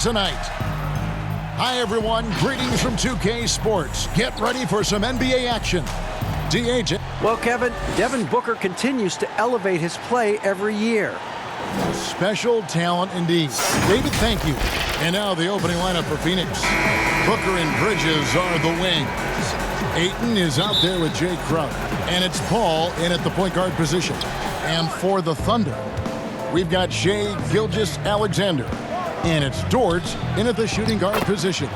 Tonight. Hi everyone, greetings from 2K Sports. Get ready for some NBA action. DJ. Well, Kevin, Devin Booker continues to elevate his play every year. Special talent indeed. David, thank you. And now the opening lineup for Phoenix. Booker and Bridges are the wings. Ayton is out there with Jay Crowder. And it's Paul in at the point guard position. And for the Thunder, we've got Shai Gilgeous-Alexander. And it's Dort in at the shooting guard position.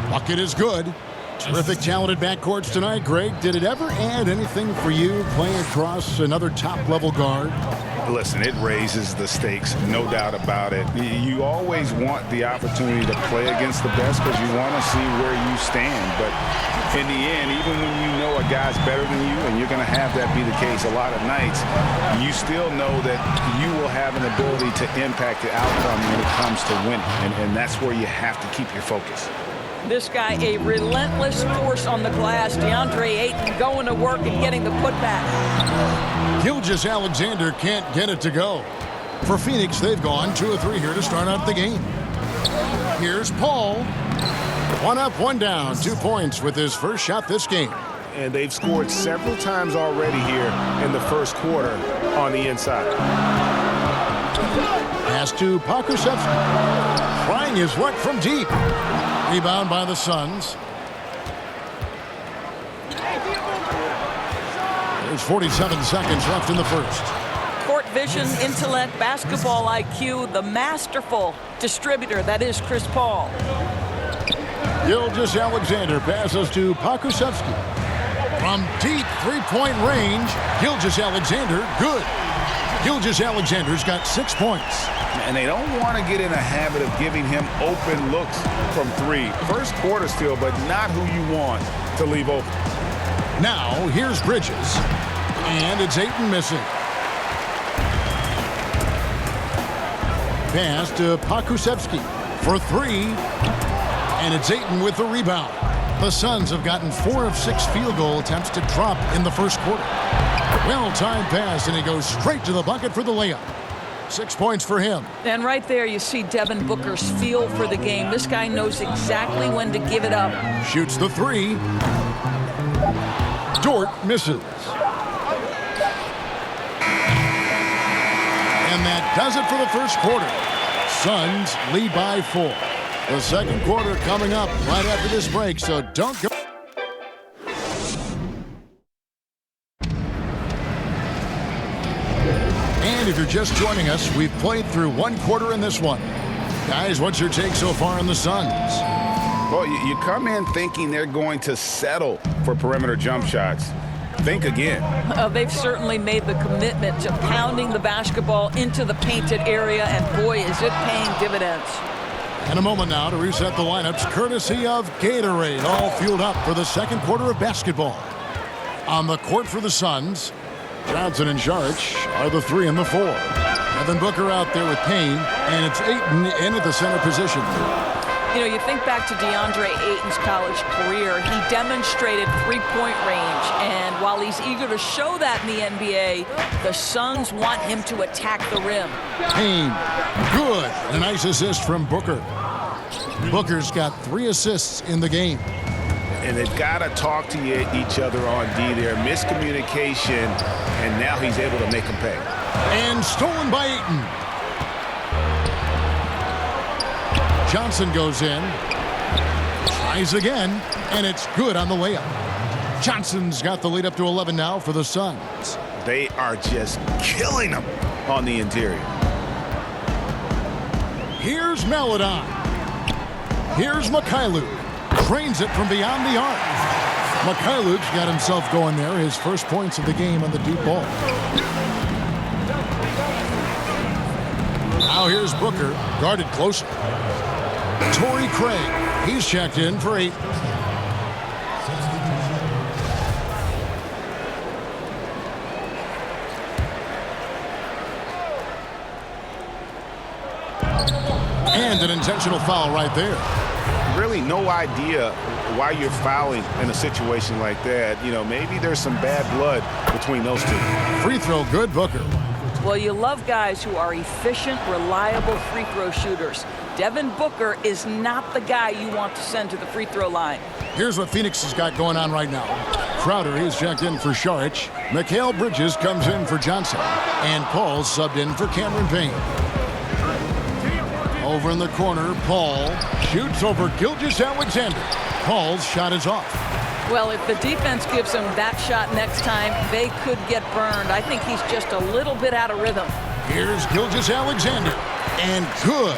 Bucket is good. Terrific talented backcourts tonight. Greg, did it ever add anything for you playing across another top-level guard? Listen, it raises the stakes, no doubt about it. You always want the opportunity to play against the best because you want to see where you stand. But in the end, even when you know a guy's better than you, and you're going to have that be the case a lot of nights, you still know that you will have an ability to impact the outcome when it comes to winning. And that's where you have to keep your focus. This guy, a relentless force on the glass. DeAndre Ayton going to work and getting the putback. Gilgeous-Alexander can't get it to go. For Phoenix, they've gone 2 of 3 here to start out the game. Here's Paul. 1 up, 1 down. 2 points with his first shot this game. And they've scored several times already here in the first quarter on the inside. Pass to Pokusevski. Trying his luck from deep. Rebound by the Suns. There's 47 seconds left in the first. Court vision, intellect, basketball IQ, the masterful distributor that is Chris Paul. Gilgeous-Alexander passes to Pokusevski. From deep three-point range, Gilgeous-Alexander, good. Gilgeous-Alexander's got 6 points. And they don't want to get in a habit of giving him open looks from 3. First quarter still, but not who you want to leave open. Now, here's Bridges. And it's Ayton missing. Pass to Pokusevski for 3. And it's Ayton with the rebound. The Suns have gotten 4 of 6 field goal attempts to drop in the first quarter. Well-timed pass, and he goes straight to the bucket for the layup. 6 points for him. And right there you see Devin Booker's feel for the game. This guy knows exactly when to give it up. Shoots the 3. Dort misses. And that does it for the first quarter. Suns lead by 4. The second quarter coming up right after this break, so don't go. And if you're just joining us, we've played through 1 quarter in this one. Guys, what's your take so far on the Suns? Well, you come in thinking they're going to settle for perimeter jump shots. Think again. They've certainly made the commitment to pounding the basketball into the painted area, and boy, is it paying dividends. In a moment now to reset the lineups, courtesy of Gatorade, all fueled up for the second quarter of basketball. On the court for the Suns, Johnson and Saric are the 3 and the 4. Devin Booker out there with Payne, and it's Ayton in at the center position. You know, you think back to DeAndre Ayton's college career, he demonstrated three-point range, and while he's eager to show that in the NBA, the Suns want him to attack the rim. Payne, good. And a nice assist from Booker. Booker's got 3 assists in the game. And they've got to talk to each other on D there. Miscommunication, and now he's able to make them pay. And stolen by Ayton. Johnson goes in. Tries again, and it's good on the layup. Johnson's got the lead up to 11 now for the Suns. They are just killing them on the interior. Here's Maladon. Here's Mikhailuk. Trains it from beyond the arc. Mikhailuk's got himself going there. His first points of the game on the deep ball. Now here's Booker, guarded closer. Torrey Craig, he's checked in for 8. And an intentional foul right there. Really no idea why you're fouling in a situation like that. You know, maybe there's some bad blood between those two. Free throw good, Booker. Well, you love guys who are efficient, reliable free throw shooters. Devin Booker is not the guy you want to send to the free throw line. Here's what Phoenix has got going on right now. Crowder is checked in for Saric. Mikal Bridges comes in for Johnson. And Paul subbed in for Cameron Payne. Over in the corner, Paul shoots over Gilgeous-Alexander. Paul's shot is off. Well, if the defense gives him that shot next time, they could get burned. I think he's just a little bit out of rhythm. Here's Gilgeous-Alexander. And good,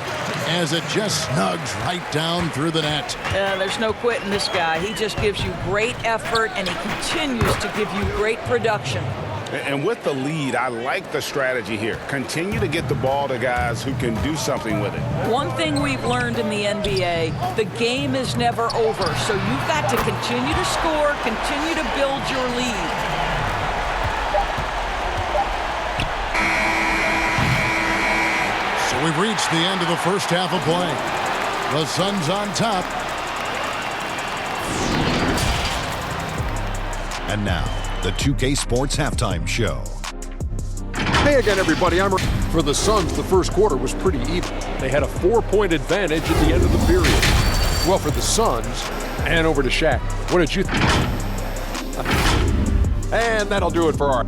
as it just snugs right down through the net. There's no quitting this guy. He just gives you great effort, and he continues to give you great production. And with the lead, I like the strategy here. Continue to get the ball to guys who can do something with it. One thing we've learned in the NBA, the game is never over. So you've got to continue to score, continue to build your lead. So we've reached the end of the first half of play. The Suns on top. And now, the 2K Sports Halftime Show. Hey again, everybody. For the Suns, the first quarter was pretty even. They had a 4-point advantage at the end of the period. Well, for the Suns, and over to Shaq. What did you think? And that'll do it for our...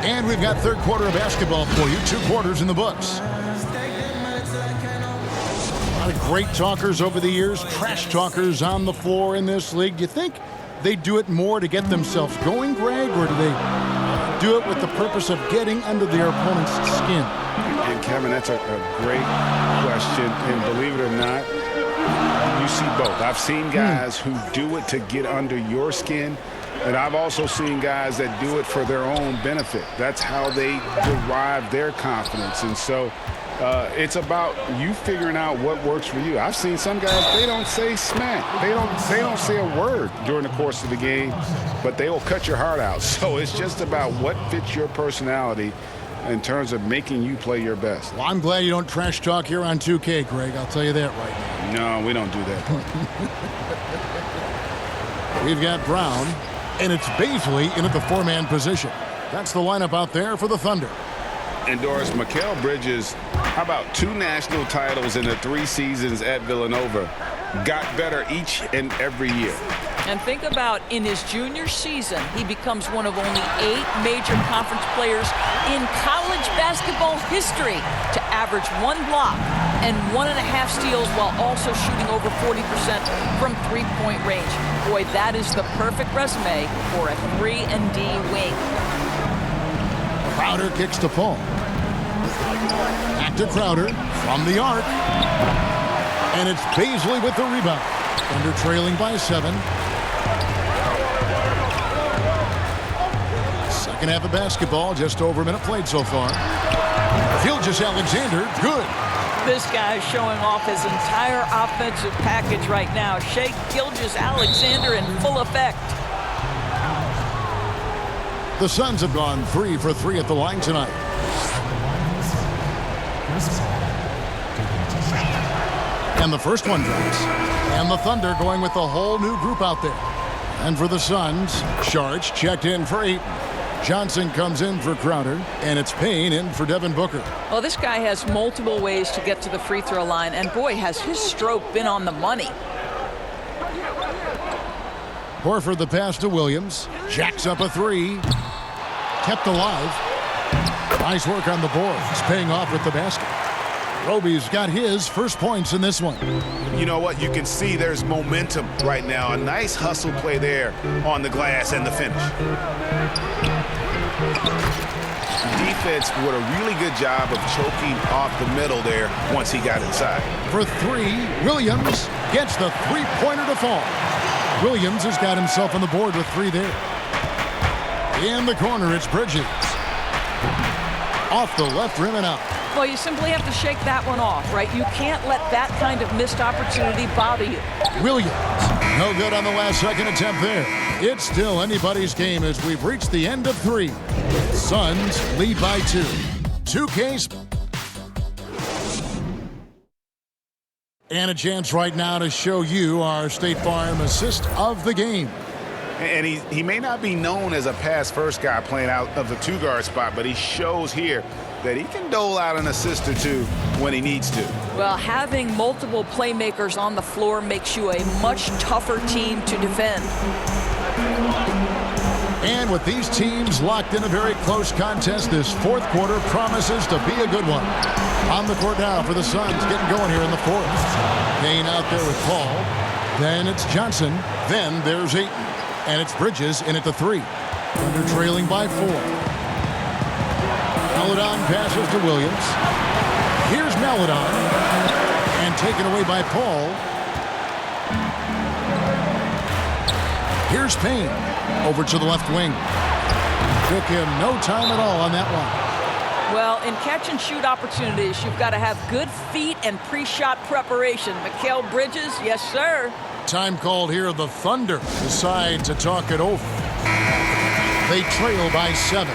And we've got third quarter of basketball for you. 2 quarters in the books. A lot of great talkers over the years. Trash talkers on the floor in this league. Do you think they do it more to get themselves going, Greg? Or do they do it with the purpose of getting under their opponent's skin? And Kevin, that's a great question. And believe it or not, you see both. I've seen guys who do it to get under your skin. And I've also seen guys that do it for their own benefit. That's how they derive their confidence. And so it's about you figuring out what works for you. I've seen some guys, they don't say smack. They don't say a word during the course of the game, but they will cut your heart out. So it's just about what fits your personality in terms of making you play your best. Well, I'm glad you don't trash talk here on 2K, Greg. I'll tell you that right now. No, we don't do that. We've got Brown. And it's Baisley in at the 4-man position. That's the lineup out there for the Thunder. And Doris, Mikal Bridges, how about 2 national titles in the 3 seasons at Villanova? Got better each and every year. And think about in his junior season, he becomes one of only 8 major conference players in college basketball history to average 1 block and 1.5 steals while also shooting over 40% from 3-point range. Boy, that is the perfect resume for a 3-and-D wing. Crowder kicks to Paul. Back to Crowder from the arc. And it's Baisley with the rebound. Thunder trailing by 7. Second half of basketball, just over a minute played so far. Gilgeous-Alexander, good. This guy is showing off his entire offensive package right now. Shea Gilgeous-Alexander in full effect. The Suns have gone 3 for 3 at the line tonight. And the first one drops. And the Thunder going with a whole new group out there. And for the Suns, Saric checked in for 8. Johnson comes in for Crowder, and it's Payne in for Devin Booker. Well, this guy has multiple ways to get to the free throw line, and boy, has his stroke been on the money. Horford the pass to Williams. Jacks up a 3. Kept alive. Nice work on the board. He's paying off with the basket. Roby's got his first points in this one. You know what? You can see there's momentum right now. A nice hustle play there on the glass and the finish. Defense did a really good job of choking off the middle there once he got inside. For 3, Williams gets the 3-pointer to fall. Williams has got himself on the board with 3 there. In the corner, it's Bridges. Off the left rim and out. Well, you simply have to shake that one off, right? You can't let that kind of missed opportunity bother you. Williams, no good on the last second attempt there. It's still anybody's game as we've reached the end of 3. Suns lead by 2. 2K. And a chance right now to show you our State Farm assist of the game. And he may not be known as a pass-first guy playing out of the two-guard spot, but he shows here that he can dole out an assist or two when he needs to. Well, having multiple playmakers on the floor makes you a much tougher team to defend. And with these teams locked in a very close contest, this fourth quarter promises to be a good one. On the court now for the Suns, getting going here in the fourth. Kane out there with Paul. Then it's Johnson. Then there's Ayton. And it's Bridges in at the 3. Under trailing by 4. Maledon passes to Williams. Here's Maledon. And taken away by Paul. Here's Payne. Over to the left wing. Took him no time at all on that one. Well, in catch-and-shoot opportunities, you've got to have good feet and pre-shot preparation. Mikal Bridges, yes, sir. Time called here. The Thunder decide to talk it over. They trail by 7.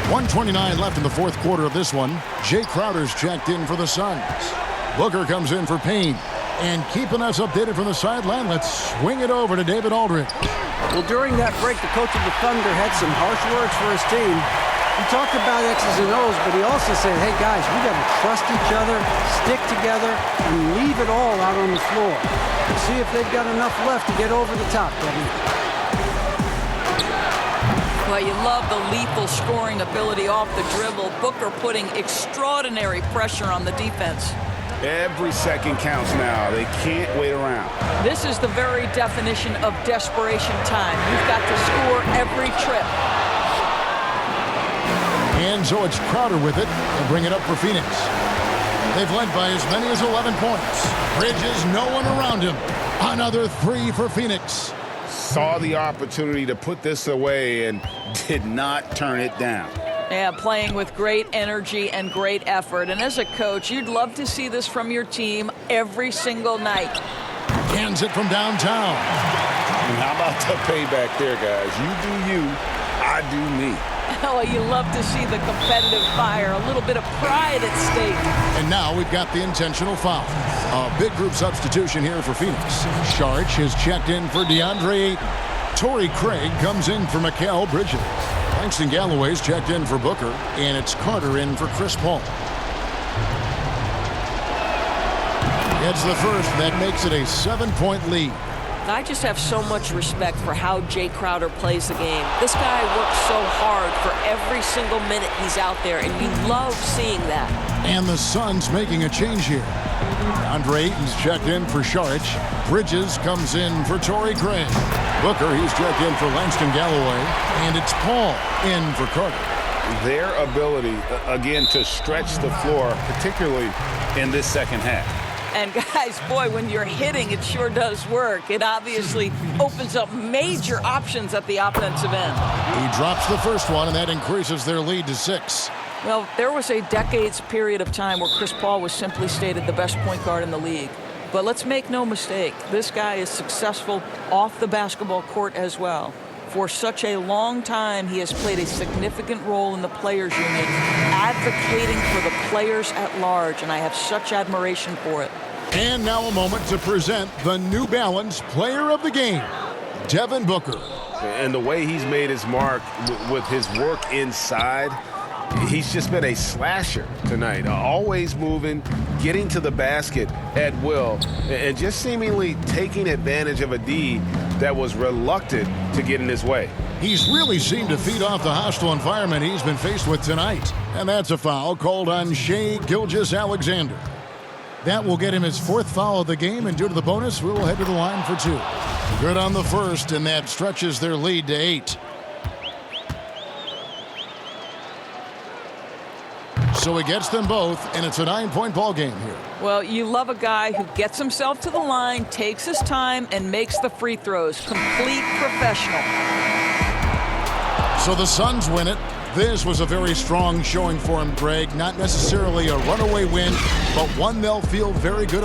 1:29 left in the fourth quarter of this one. Jay Crowder's checked in for the Suns. Booker comes in for Payne. And keeping us updated from the sideline, let's swing it over to David Aldridge. Well, during that break, the coach of the Thunder had some harsh words for his team. He talked about X's and O's, but he also said, hey, guys, we got to trust each other, stick together, and leave it all out on the floor. We'll see if they've got enough left to get over the top, Kevin. Well, you love the lethal scoring ability off the dribble. Booker putting extraordinary pressure on the defense. Every second counts now. They can't wait around. This is the very definition of desperation time. You've got to score every trip. And so it's Crowder with it. They'll bring it up for Phoenix. They've led by as many as 11 points. Bridges, no one around him. Another 3 for Phoenix. Saw the opportunity to put this away and did not turn it down. Yeah, playing with great energy and great effort. And as a coach, you'd love to see this from your team every single night. Hands it from downtown. How about the payback there, guys? You do you, I do me. Oh, you love to see the competitive fire, a little bit of pride at stake. And now we've got the intentional foul. A big group substitution here for Phoenix. Sharch has checked in for DeAndre Ayton. Torrey Craig comes in for Mikal Bridges. Langston Galloway's checked in for Booker, and it's Carter in for Chris Paul. It's the first. That makes it a 7-point lead. I just have so much respect for how Jay Crowder plays the game. This guy works so hard for every single minute he's out there, and you love seeing that. And the Suns making a change here. Andre Ayton's checked in for Sharch. Bridges comes in for Torrey Craig. Booker, he's checked in for Langston Galloway. And it's Paul in for Carter. Their ability, again, to stretch the floor, particularly in this second half. And guys, boy, when you're hitting, it sure does work. It obviously opens up major options at the offensive end. He drops the first one, and that increases their lead to 6. Well, there was a decades period of time where Chris Paul was simply stated the best point guard in the league. But let's make no mistake, this guy is successful off the basketball court as well. For such a long time, he has played a significant role in the players' union, advocating for the players at large, and I have such admiration for it. And now a moment to present the New Balance Player of the Game, Devin Booker. And the way he's made his mark with his work inside, he's just been a slasher tonight. Always moving, getting to the basket at will, and just seemingly taking advantage of a D that was reluctant to get in his way. He's really seemed to feed off the hostile environment he's been faced with tonight. And that's a foul called on Shai Gilgeous-Alexander. That will get him his 4th foul of the game, and due to the bonus, we will head to the line for 2. Good on the first, and that stretches their lead to 8. So he gets them both, and it's a 9-point ball game here. Well, you love a guy who gets himself to the line, takes his time, and makes the free throws. Complete professional. So the Suns win it. This was a very strong showing for him, Greg. Not necessarily a runaway win, but one they'll feel very good about.